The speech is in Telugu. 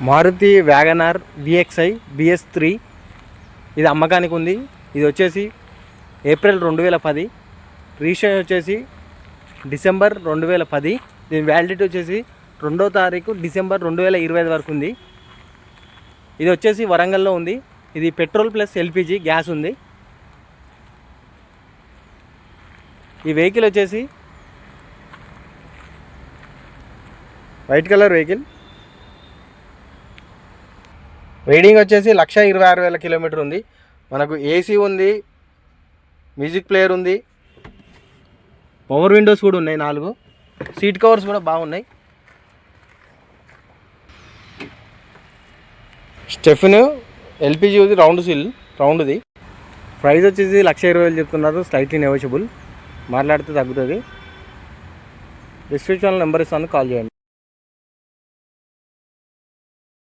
మారుతి వ్యాగనార్ VXi BS3 ఇది అమ్మకానికి ఉంది. ఇది వచ్చేసి ఏప్రిల్ 2010, రిజిస్ట్రేషన్ వచ్చేసి డిసెంబర్ 2010. దీని వ్యాలిడిటీ వచ్చేసి 2వ తారీఖు డిసెంబర్ 2025 వరకు ఉంది. ఇది వచ్చేసి వరంగల్లో ఉంది. ఇది పెట్రోల్ ప్లస్ LPG గ్యాస్ ఉంది. ఈ వెహికల్ వచ్చేసి వైట్ కలర్ వెహికల్. రీడింగ్ వచ్చేసి 1,26,000 కిలోమీటర్ ఉంది. మనకు AC ఉంది, మ్యూజిక్ ప్లేయర్ ఉంది, పవర్ విండోస్ కూడా ఉన్నాయి 4. సీట్ కవర్స్ కూడా బాగున్నాయి. స్టెఫిన్ LPG ఉంది, రౌండ్ది. ప్రైస్ వచ్చేసి 1,20,000 చెప్తున్నారు. స్లైట్లీ నెగోషియబుల్, మాట్లాడితే తగ్గుతుంది. డిస్క్రిప్షన్లో నెంబర్ ఇస్తాను, కాల్ చేయండి.